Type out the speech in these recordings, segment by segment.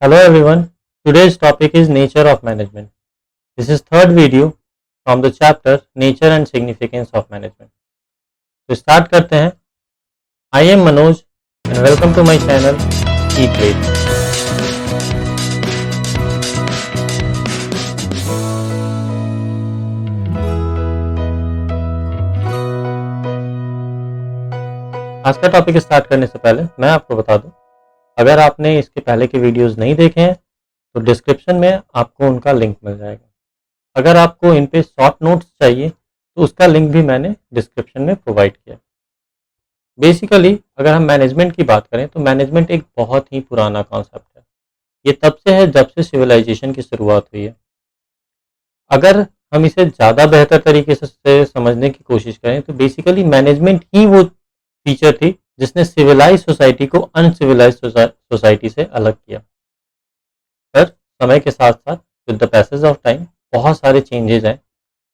Hello everyone. Today's topic is nature of management. This is third video from the chapter Nature and Significance of Management. तो start करते हैं. I am Manoj and welcome to my channel eat late. आज का topic start करने से पहले मैं आपको बता दूं, अगर आपने इसके पहले के वीडियोस नहीं देखे हैं तो डिस्क्रिप्शन में आपको उनका लिंक मिल जाएगा. अगर आपको इन पे शॉर्ट नोट्स चाहिए तो उसका लिंक भी मैंने डिस्क्रिप्शन में प्रोवाइड किया. बेसिकली अगर हम मैनेजमेंट की बात करें तो मैनेजमेंट एक बहुत ही पुराना कॉन्सेप्ट है. ये तब से है जब से सिविलाइजेशन की शुरुआत हुई है. अगर हम इसे ज़्यादा बेहतर तरीके से समझने की कोशिश करें तो बेसिकली मैनेजमेंट ही वो फीचर थी जिसने सिविलाइज सोसाइटी को अनसिविलाइज सोसाइटी से अलग किया. पर समय के साथ साथ with the passage of time बहुत सारे चेंजेस हैं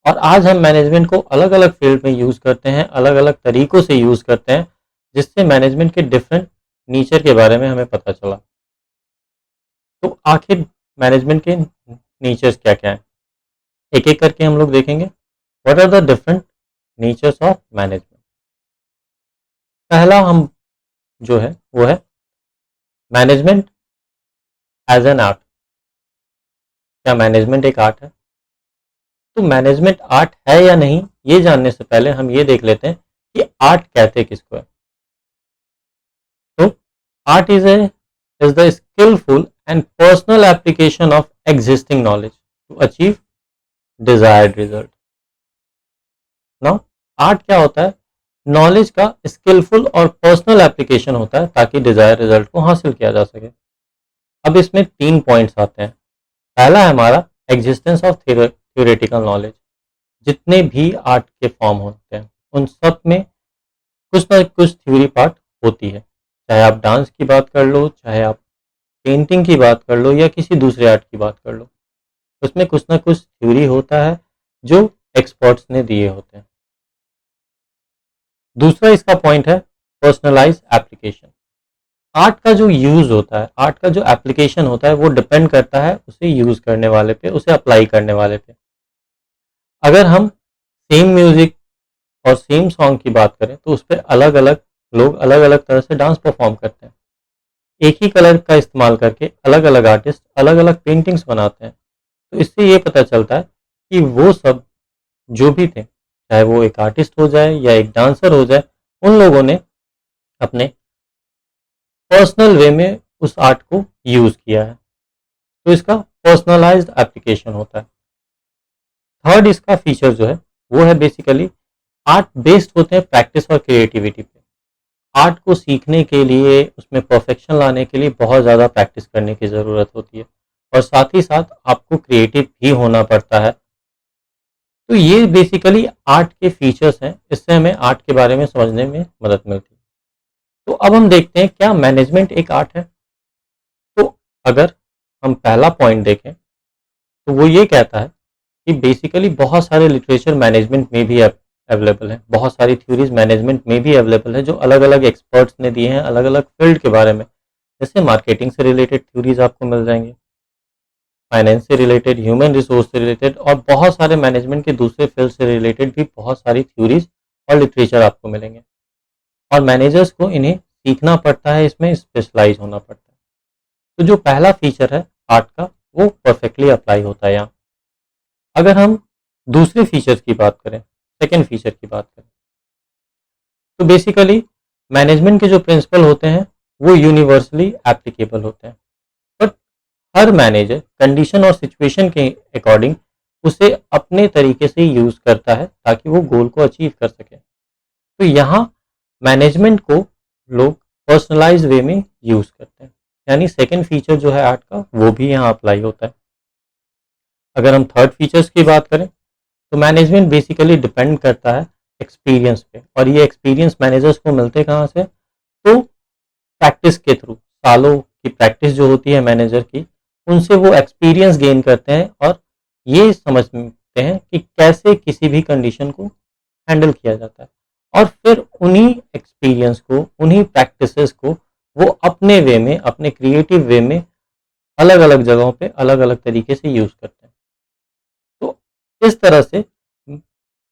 और आज हम मैनेजमेंट को अलग अलग फील्ड में यूज़ करते हैं, अलग अलग तरीक़ों से यूज़ करते हैं, जिससे मैनेजमेंट के डिफरेंट नेचर के बारे में हमें पता चला. तो आखिर मैनेजमेंट के नेचर्स क्या क्या हैं, एक एक करके हम लोग देखेंगे. What are the different natures of management. पहला हम जो है वो है मैनेजमेंट एज एन आर्ट. क्या मैनेजमेंट एक आर्ट है? तो मैनेजमेंट आर्ट है या नहीं, ये जानने से पहले हम ये देख लेते हैं कि आर्ट कहते किसको है. तो art is the skillful and personal application of existing knowledge to achieve desired result. Now art क्या होता है? नॉलेज का स्किलफुल और पर्सनल एप्लीकेशन होता है ताकि डिजायर रिजल्ट को हासिल किया जा सके. अब इसमें 3 पॉइंट्स आते हैं. पहला है हमारा एग्जिस्टेंस ऑफ थ्योरेटिकल नॉलेज. जितने भी आर्ट के फॉर्म होते हैं उन सब में कुछ ना कुछ थ्योरी पार्ट होती है. चाहे आप डांस की बात कर लो, चाहे आप पेंटिंग की बात कर लो या किसी दूसरे आर्ट की बात कर लो, उसमें कुछ ना कुछ थ्योरी होता है जो एक्सपर्ट्स ने दिए होते हैं. दूसरा इसका पॉइंट है पर्सनलाइज एप्लीकेशन. आर्ट का जो यूज़ होता है, आर्ट का जो एप्लीकेशन होता है वो डिपेंड करता है उसे यूज़ करने वाले पे, उसे अप्लाई करने वाले पे. अगर हम सेम म्यूज़िक और सेम सॉन्ग की बात करें तो उस पर अलग अलग लोग अलग अलग तरह से डांस परफॉर्म करते हैं. एक ही कलर का इस्तेमाल करके अलग अलग आर्टिस्ट अलग अलग पेंटिंग्स बनाते हैं. तो इससे ये पता चलता है कि वो सब जो भी थे, चाहे वो एक आर्टिस्ट हो जाए या एक डांसर हो जाए, उन लोगों ने अपने पर्सनल वे में उस आर्ट को यूज़ किया है. तो इसका पर्सनलाइज्ड एप्लीकेशन होता है. थर्ड इसका फीचर जो है वो है बेसिकली आर्ट बेस्ड होते हैं प्रैक्टिस और क्रिएटिविटी पे. आर्ट को सीखने के लिए, उसमें परफेक्शन लाने के लिए बहुत ज़्यादा प्रैक्टिस करने की ज़रूरत होती है और साथ ही साथ आपको क्रिएटिव भी होना पड़ता है. तो ये बेसिकली आर्ट के फीचर्स हैं, इससे हमें आर्ट के बारे में समझने में मदद मिलती है. तो अब हम देखते हैं क्या मैनेजमेंट एक आर्ट है. तो अगर हम पहला पॉइंट देखें तो वो ये कहता है कि बेसिकली बहुत सारे लिटरेचर मैनेजमेंट में भी अवेलेबल है, बहुत सारी थ्योरीज मैनेजमेंट में भी अवेलेबल है जो अलग अलग एक्सपर्ट्स ने दिए हैं अलग अलग फील्ड के बारे में. जैसे मार्केटिंग से रिलेटेड थ्योरीज आपको मिल जाएंगे, फाइनेंस से रिलेटेड, ह्यूमन रिसोर्स से रिलेटेड और बहुत सारे मैनेजमेंट के दूसरे फील्ड से रिलेटेड भी बहुत सारी थ्योरीज और लिटरेचर आपको मिलेंगे. और मैनेजर्स को इन्हें सीखना पड़ता है, इसमें स्पेशलाइज होना पड़ता है. तो जो पहला फीचर है आर्ट का वो परफेक्टली अप्लाई होता है यहाँ. अगर हम दूसरे फीचर्स की बात करें, सेकेंड फीचर की बात करें, तो बेसिकली मैनेजमेंट के जो प्रिंसिपल होते हैं वो यूनिवर्सली एप्लीकेबल होते हैं. बट हर मैनेजर कंडीशन और सिचुएशन के अकॉर्डिंग उसे अपने तरीके से यूज़ करता है ताकि वो गोल को अचीव कर सके. तो यहाँ मैनेजमेंट को लोग पर्सनलाइज वे में यूज़ करते हैं, यानी सेकेंड फीचर जो है आर्ट का वो भी यहाँ अप्लाई होता है. अगर हम थर्ड फीचर्स की बात करें तो मैनेजमेंट बेसिकली डिपेंड करता है एक्सपीरियंस पे. और ये एक्सपीरियंस मैनेजर्स को मिलते कहाँ से? तो प्रैक्टिस के थ्रू. सालों की प्रैक्टिस जो होती है मैनेजर की, उनसे वो एक्सपीरियंस गेन करते हैं और ये समझते हैं कि कैसे किसी भी कंडीशन को हैंडल किया जाता है. और फिर उन्हीं एक्सपीरियंस को, उन्हीं प्रैक्टिसेस को वो अपने वे में, अपने क्रिएटिव वे में अलग अलग जगहों पे अलग अलग तरीके से यूज करते हैं। तो इस तरह से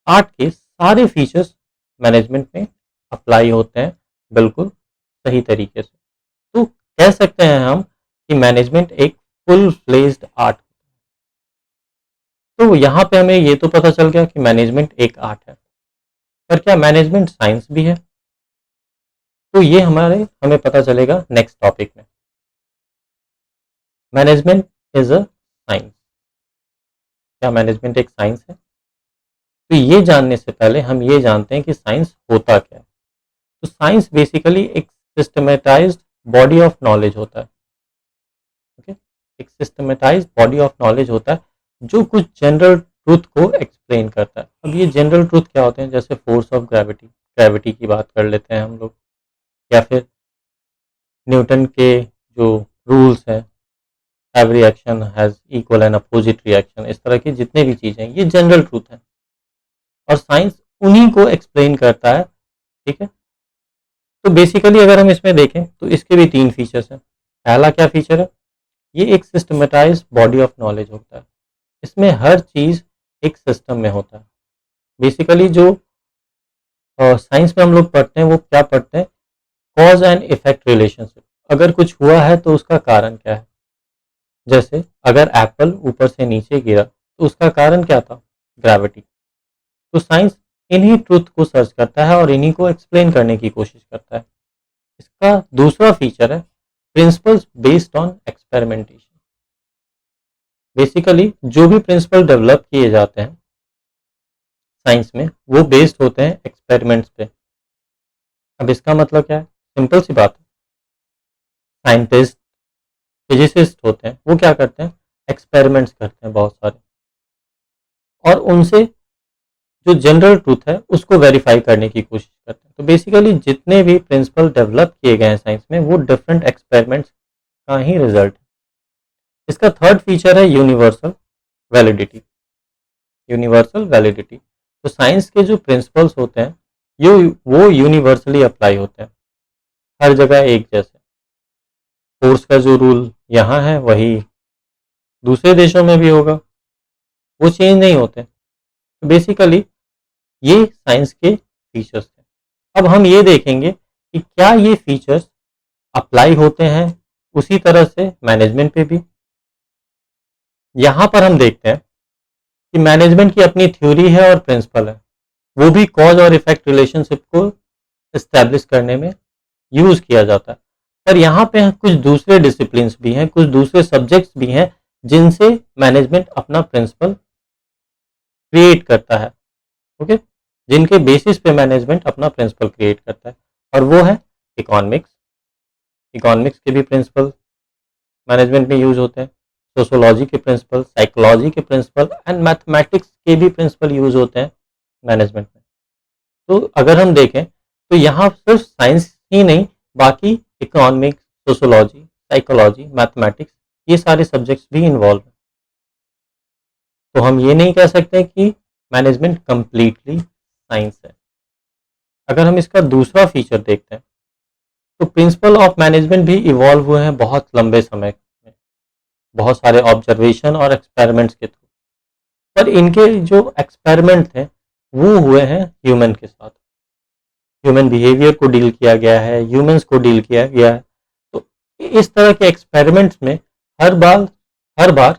आर्ट के सारे फीचर्स मैनेजमेंट में अप्लाई होते हैं, बिल्कुल सही तरीके से। तो कह सकते हैं हम कि मैनेजमेंट एक फुल फ्लेज्ड आर्ट। तो यहाँ पे हमें ये तो पता चल गया कि मैनेजमेंट एक आर्ट है, पर क्या मैनेजमेंट साइंस भी है? तो ये हमें पता चलेगा नेक्स्ट टॉपिक में। Management is a science. क्या मैनेजमेंट एक साइंस है? तो ये जानने से पहले हम ये जानते हैं कि साइंस होता क्या है। तो साइंस बेसिकली एक सिस्टमेटाइज्ड बॉडी ऑफ नॉलेज होता है। ओके, एक सिस्टमेटाइज्ड बॉडी ऑफ नॉलेज होता है जो कुछ जनरल ट्रूथ को एक्सप्लेन करता है। अब ये जनरल ट्रूथ क्या होते हैं? जैसे फोर्स ऑफ ग्रेविटी, ग्रेविटी की बात कर लेते हैं हम लोग, या फिर न्यूटन के जो रूल्स हैं, every action has equal and opposite reaction, इस तरह की जितने भी चीज़ें हैं ये जनरल ट्रूथ है और साइंस उन्हीं को एक्सप्लेन करता है। ठीक है, तो बेसिकली अगर हम इसमें देखें तो इसके भी तीन फीचर्स हैं। पहला क्या फीचर है? ये एक सिस्टमेटाइज्ड बॉडी ऑफ नॉलेज होता है। इसमें हर चीज़ एक सिस्टम में होता है। बेसिकली जो साइंस में हम लोग पढ़ते हैं वो क्या पढ़ते हैं? Cause and effect relationship. अगर कुछ हुआ है तो उसका कारण क्या है? जैसे अगर एप्पल ऊपर से नीचे गिरा तो उसका कारण क्या था? ग्रेविटी। तो साइंस इन्हीं ट्रुथ को सर्च करता है और इन्हीं को एक्सप्लेन करने की कोशिश करता है। इसका दूसरा फीचर है principles based on experimentation. Basically जो भी प्रिंसिपल डेवलप किए जाते हैं साइंस में वो बेस्ड होते हैं एक्सपेरिमेंट्स पे। अब इसका मतलब क्या है? सिंपल सी बात है, साइंटिस्ट फिजिसिस्ट होते हैं वो क्या करते हैं? एक्सपेरिमेंट्स करते हैं बहुत सारे, और उनसे जो जनरल ट्रूथ है उसको वेरीफाई करने की कोशिश करते हैं। तो बेसिकली जितने भी प्रिंसिपल डेवलप किए गए हैं साइंस में वो डिफरेंट एक्सपेरिमेंट्स का ही रिजल्ट है। इसका थर्ड फीचर है यूनिवर्सल वैलिडिटी। यूनिवर्सल वैलिडिटी, तो साइंस के जो प्रिंसिपल्स होते हैं ये वो यूनिवर्सली अप्लाई होते हैं, हर जगह एक जैसे। फोर्स का जो रूल यहाँ है वही दूसरे देशों में भी होगा, वो चेंज नहीं होते। तो बेसिकली ये साइंस के फीचर्स हैं। अब हम ये देखेंगे कि क्या ये फीचर्स अप्लाई होते हैं उसी तरह से मैनेजमेंट पे भी। यहाँ पर हम देखते हैं कि मैनेजमेंट की अपनी थ्योरी है और प्रिंसिपल है, वो भी कॉज और इफेक्ट रिलेशनशिप को इस्टेब्लिश करने में यूज किया जाता है। पर यहाँ पे कुछ दूसरे डिसिप्लिन्स भी हैं, कुछ दूसरे सब्जेक्ट्स भी हैं जिनसे मैनेजमेंट अपना प्रिंसिपल क्रिएट करता है। ओके, जिनके बेसिस पे मैनेजमेंट अपना प्रिंसिपल क्रिएट करता है, और वो है इकोनॉमिक्स। इकोनॉमिक्स के भी प्रिंसिपल मैनेजमेंट में यूज होते हैं, सोशोलॉजी के प्रिंसिपल, साइकोलॉजी के प्रिंसिपल एंड मैथमेटिक्स के भी प्रिंसिपल यूज होते हैं मैनेजमेंट में। तो अगर हम देखें तो यहाँ सिर्फ साइंस ही नहीं, बाकी इकोनॉमिक्स, सोशोलॉजी, साइकोलॉजी, मैथमेटिक्स, ये सारे सब्जेक्ट्स भी इन्वॉल्व हैं। तो हम ये नहीं कह सकते कि मैनेजमेंट कंप्लीटली साइंस है। अगर हम इसका दूसरा फीचर देखते हैं तो प्रिंसिपल ऑफ मैनेजमेंट भी इवॉल्व हुए हैं बहुत लंबे समय में, बहुत सारे ऑब्जर्वेशन और एक्सपेरिमेंट्स के थ्रू। पर इनके जो एक्सपेरिमेंट थे वो हुए हैं ह्यूमन के साथ। ह्यूमन बिहेवियर को डील किया गया है, ह्यूमंस को डील किया गया है। तो इस तरह के एक्सपेरिमेंट्स में हर बार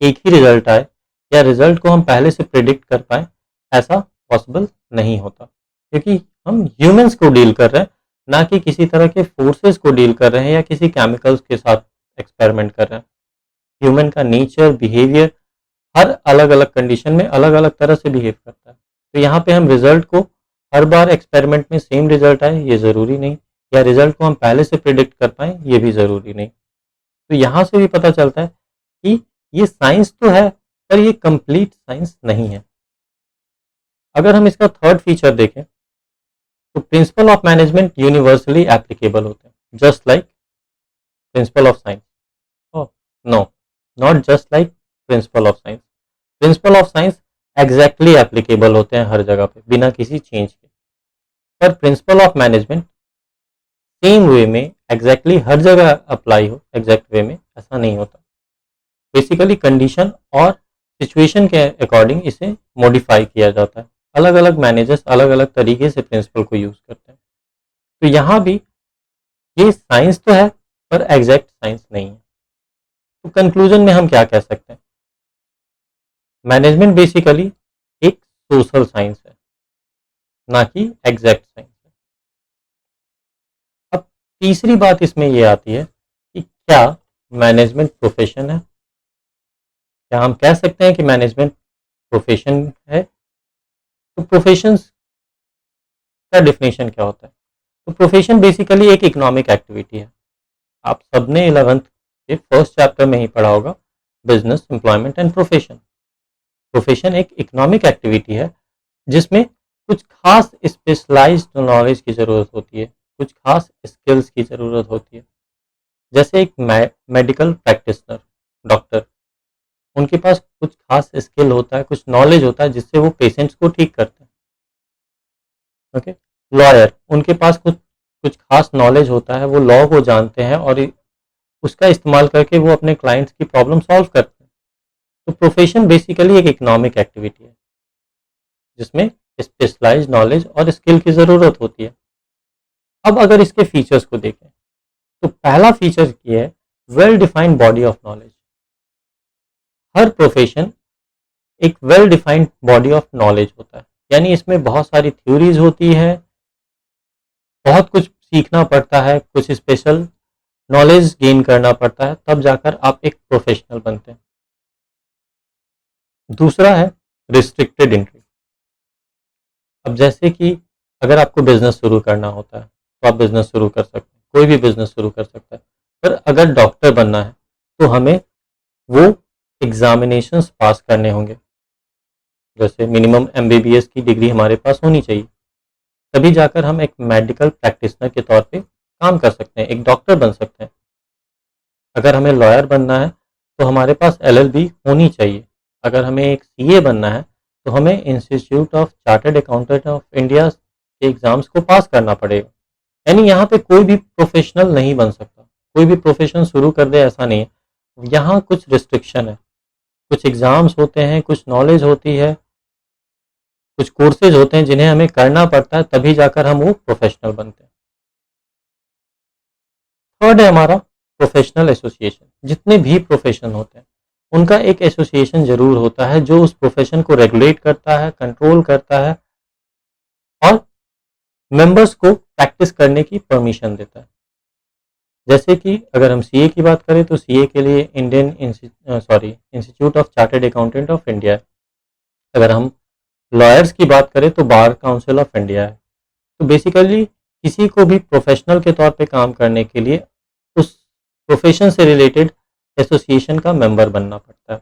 एक ही रिजल्ट आए या रिजल्ट को हम पहले से प्रिडिक्ट कर पाए, ऐसा पॉसिबल नहीं होता, क्योंकि हम ह्यूमंस को डील कर रहे हैं, ना कि किसी तरह के फोर्सेस को डील कर रहे हैं या किसी केमिकल्स के साथ एक्सपेरिमेंट कर रहे हैं। ह्यूमन का नेचर, बिहेवियर हर अलग अलग कंडीशन में अलग अलग तरह से बिहेव करता है। तो यहाँ पे हम रिजल्ट को हर बार एक्सपेरिमेंट में सेम रिजल्ट आए ये ज़रूरी नहीं, या रिजल्ट को हम पहले से प्रिडिक्ट कर पाए ये भी ज़रूरी नहीं। तो यहाँ से भी पता चलता है कि ये साइंस तो है पर ये कंप्लीट साइंस नहीं है। अगर हम इसका थर्ड फीचर देखें तो principle of management universally applicable होते हैं, just like principle of science. No, not just like principle of science. Principle of science exactly applicable होते हैं हर जगह पे बिना किसी चेंज के, पर principal of management same way में एग्जैक्टली हर जगह अप्लाई हो एग्जैक्ट वे में, ऐसा नहीं होता। बेसिकली कंडीशन और सिचुएशन के अकॉर्डिंग इसे मॉडिफाई किया जाता है। अलग अलग मैनेजर्स अलग अलग तरीके से प्रिंसिपल को यूज़ करते हैं। तो यहाँ भी ये साइंस तो है पर एग्जैक्ट साइंस नहीं है। तो कंक्लूजन में हम क्या कह सकते हैं, मैनेजमेंट बेसिकली एक सोशल साइंस है, ना कि एग्जैक्ट साइंस है। अब तीसरी बात इसमें ये आती है कि क्या मैनेजमेंट प्रोफेशन है? क्या हम कह सकते हैं कि मैनेजमेंट प्रोफेशन है? तो प्रोफेशंस का डिफिनेशन क्या होता है? तो प्रोफेशन बेसिकली एक इकोनॉमिक एक्टिविटी है। आप सबने 11th के फर्स्ट चैप्टर में ही पढ़ा होगा, business, employment and profession. Profession एक इकोनॉमिक एक्टिविटी है जिसमें कुछ खास स्पेशलाइज्ड नॉलेज की ज़रूरत होती है, कुछ खास स्किल्स की ज़रूरत होती है। जैसे एक मेडिकल प्रैक्टिशनर, डॉक्टर, उनके पास कुछ खास स्किल होता है, कुछ नॉलेज होता है जिससे वो पेशेंट्स को ठीक करते हैं। ओके, लॉयर, उनके पास कुछ कुछ खास नॉलेज होता है, वो लॉ को जानते हैं और उसका इस्तेमाल करके वो अपने क्लाइंट्स की प्रॉब्लम सॉल्व करते हैं। तो प्रोफेशन बेसिकली एक इकोनॉमिक एक्टिविटी है जिसमें स्पेशलाइज्ड नॉलेज और स्किल की ज़रूरत होती है। अब अगर इसके फीचर्स को देखें तो पहला फीचर ये है, well defined body of knowledge. हर प्रोफेशन एक well defined body of knowledge होता है, यानी इसमें बहुत सारी थ्योरीज होती है, बहुत कुछ सीखना पड़ता है, कुछ स्पेशल नॉलेज गेन करना पड़ता है, तब जाकर आप एक प्रोफेशनल बनते हैं। दूसरा है रिस्ट्रिक्टेड एंट्री। अब जैसे कि अगर आपको बिजनेस शुरू करना होता है तो आप बिजनेस शुरू कर सकते हैं, कोई भी बिजनेस शुरू कर सकता है। पर अगर डॉक्टर बनना है तो हमें वो एग्जामिनेशंस पास करने होंगे, जैसे मिनिमम एमबीबीएस की डिग्री हमारे पास होनी चाहिए, तभी जाकर हम एक मेडिकल प्रैक्टिशनर के तौर पे काम कर सकते हैं, एक डॉक्टर बन सकते हैं। अगर हमें लॉयर बनना है तो हमारे पास एलएलबी होनी चाहिए। अगर हमें एक सीए बनना है तो हमें institute of chartered accountant of India के एग्ज़ाम्स को पास करना पड़ेगा। यानी यहाँ पे कोई भी प्रोफेशनल नहीं बन सकता, कोई भी प्रोफेशन शुरू कर दे ऐसा नहीं है। यहाँ कुछ रिस्ट्रिक्शन है, कुछ एग्ज़ाम्स होते हैं, कुछ नॉलेज होती है, कुछ कोर्सेज होते हैं जिन्हें हमें करना पड़ता है, तभी जाकर हम वो प्रोफेशनल बनते हैं। थर्ड है हमारा प्रोफेशनल एसोसिएशन। जितने भी प्रोफेशन होते हैं उनका एक एसोसिएशन जरूर होता है जो उस प्रोफेशन को रेगुलेट करता है, कंट्रोल करता है और मेंबर्स को प्रैक्टिस करने की परमिशन देता है। जैसे कि अगर हम सीए की बात करें तो सीए के लिए institute of chartered accountant of India है। अगर हम लॉयर्स की बात करें तो बार काउंसिल ऑफ इंडिया है। तो बेसिकली किसी को भी प्रोफेशनल के तौर पे काम करने के लिए उस प्रोफेशन से रिलेटेड एसोसिएशन का मेंबर बनना पड़ता है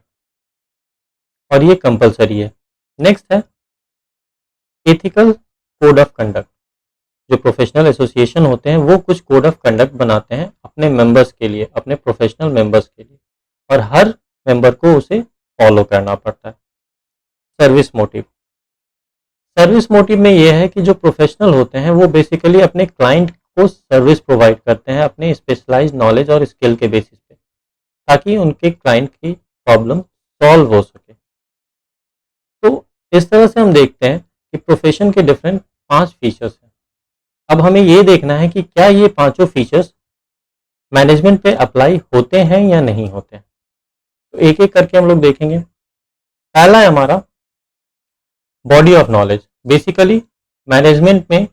और ये कंपलसरी है। नेक्स्ट है एथिकल कोड ऑफ कंडक्ट। जो प्रोफेशनल एसोसिएशन होते हैं वो कुछ कोड ऑफ कंडक्ट बनाते हैं अपने मेंबर्स के लिए, अपने प्रोफेशनल मेंबर्स के लिए, और हर मेंबर को उसे फॉलो करना पड़ता है। Service motive. सर्विस मोटिव में यह है कि जो प्रोफेशनल होते हैं वो बेसिकली अपने क्लाइंट को सर्विस प्रोवाइड करते हैं अपने स्पेशलाइज्ड नॉलेज और स्किल के बेसिस पे, ताकि उनके क्लाइंट की प्रॉब्लम सॉल्व हो सके। तो इस तरह से हम देखते हैं कि प्रोफेशन के डिफरेंट 5 फीचर्स हैं। अब हमें ये देखना है कि क्या ये पांचों फीचर्स मैनेजमेंट पे अप्लाई होते हैं या नहीं होते हैं। तो एक एक करके हम लोग देखेंगे। पहला है हमारा body of knowledge. Basically management में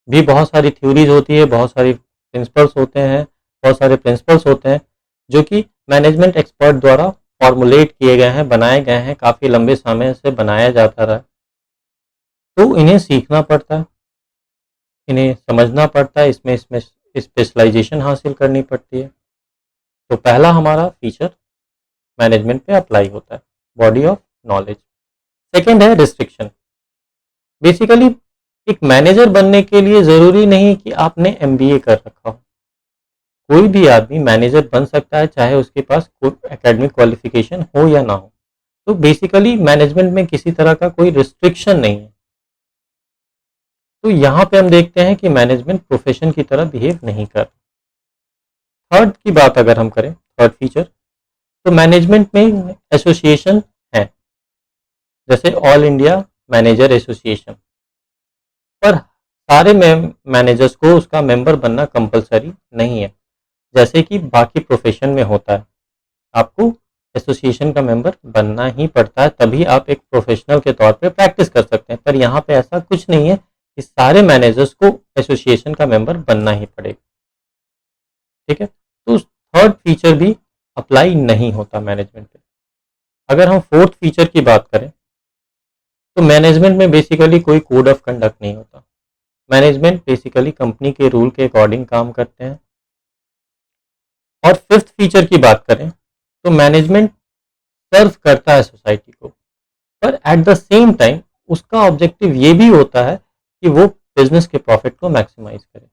भी बहुत सारी थ्योरीज होती है, बहुत सारी प्रिंसिपल्स होते हैं, बहुत सारे प्रिंसिपल्स होते हैं जो कि मैनेजमेंट एक्सपर्ट द्वारा फॉर्मुलेट किए गए हैं, बनाए गए हैं, काफ़ी लंबे समय से बनाया जाता रहा। तो इन्हें सीखना पड़ता है, इन्हें समझना पड़ता है, इसमें स्पेशलाइजेशन हासिल करनी पड़ती है। तो पहला हमारा फीचर मैनेजमेंट पे अप्लाई होता है, बॉडी ऑफ नॉलेज। सेकेंड है रिस्ट्रिक्शन। बेसिकली एक मैनेजर बनने के लिए ज़रूरी नहीं कि आपने एमबीए कर रखा हो। कोई भी आदमी मैनेजर बन सकता है, चाहे उसके पास कोई एकेडमिक क्वालिफिकेशन हो या ना हो। तो बेसिकली मैनेजमेंट में किसी तरह का कोई रिस्ट्रिक्शन नहीं है। तो यहाँ पे हम देखते हैं कि मैनेजमेंट प्रोफेशन की तरह बिहेव नहीं कर। थर्ड की बात अगर हम करें, थर्ड फीचर, तो मैनेजमेंट में एसोसिएशन है, जैसे ऑल इंडिया मैनेजर एसोसिएशन, पर सारे मैनेजर्स को उसका मेंबर बनना कंपलसरी नहीं है, जैसे कि बाकी प्रोफेशन में होता है। आपको एसोसिएशन का मेंबर बनना ही पड़ता है, तभी आप एक प्रोफेशनल के तौर पे प्रैक्टिस कर सकते हैं। पर यहाँ पे ऐसा कुछ नहीं है कि सारे मैनेजर्स को एसोसिएशन का मेंबर बनना ही पड़ेगा। ठीक है, तो थर्ड फीचर भी अप्लाई नहीं होता मैनेजमेंट पे। अगर हम फोर्थ फीचर की बात करें, तो मैनेजमेंट में बेसिकली कोई कोड ऑफ कंडक्ट नहीं होता। मैनेजमेंट बेसिकली कंपनी के रूल के अकॉर्डिंग काम करते हैं। और फिफ्थ फीचर की बात करें, तो मैनेजमेंट सर्व करता है सोसाइटी को, पर एट द सेम टाइम उसका ऑब्जेक्टिव ये भी होता है कि वो बिजनेस के प्रॉफिट को मैक्सिमाइज करे।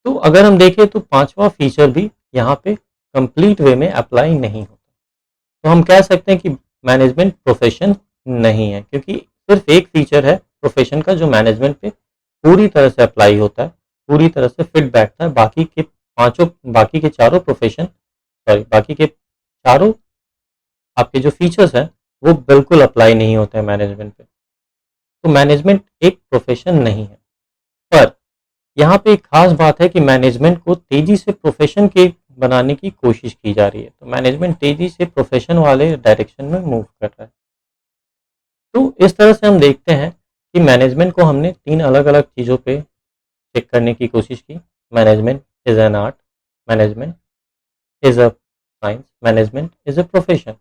तो अगर हम देखें तो पांचवा फीचर भी यहाँ पे कंप्लीट वे में अप्लाई नहीं होता। तो हम कह सकते हैं कि मैनेजमेंट प्रोफेशन नहीं है, क्योंकि सिर्फ एक फीचर है प्रोफेशन का जो मैनेजमेंट पे पूरी तरह से अप्लाई होता है, पूरी तरह से फिट बैठता है। बाकी के चारों प्रोफेशन, सॉरी, बाकी के चारों आपके जो फीचर्स हैं वो बिल्कुल अप्लाई नहीं होते हैं मैनेजमेंट पे। तो मैनेजमेंट एक प्रोफेशन नहीं है। पर यहाँ पे एक खास बात है कि मैनेजमेंट को तेजी से प्रोफेशन के बनाने की कोशिश की जा रही है। तो मैनेजमेंट तेजी से प्रोफेशन वाले डायरेक्शन में मूव कर रहा है। तो इस तरह से हम देखते हैं कि मैनेजमेंट को हमने तीन अलग अलग चीज़ों पे चेक करने की कोशिश की। Management is an art, management is a science, management is a profession.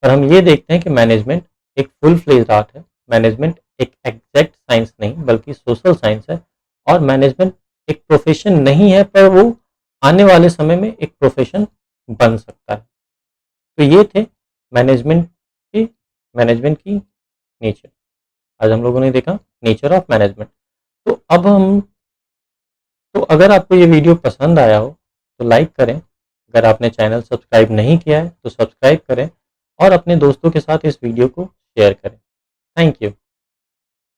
और हम ये देखते हैं कि मैनेजमेंट एक फुल फ्लेज आर्ट है, मैनेजमेंट एक एग्जैक्ट साइंस नहीं बल्कि सोशल साइंस है, और मैनेजमेंट एक प्रोफेशन नहीं है, पर वो आने वाले समय में एक प्रोफेशन बन सकता है। तो ये थे मैनेजमेंट के मैनेजमेंट की नेचर। आज हम लोगों ने देखा नेचर ऑफ मैनेजमेंट। तो अब हम तो अगर आपको ये वीडियो पसंद आया हो तो लाइक करें, अगर आपने चैनल सब्सक्राइब नहीं किया है तो सब्सक्राइब करें, और अपने दोस्तों के साथ इस वीडियो को शेयर करें। Thank you.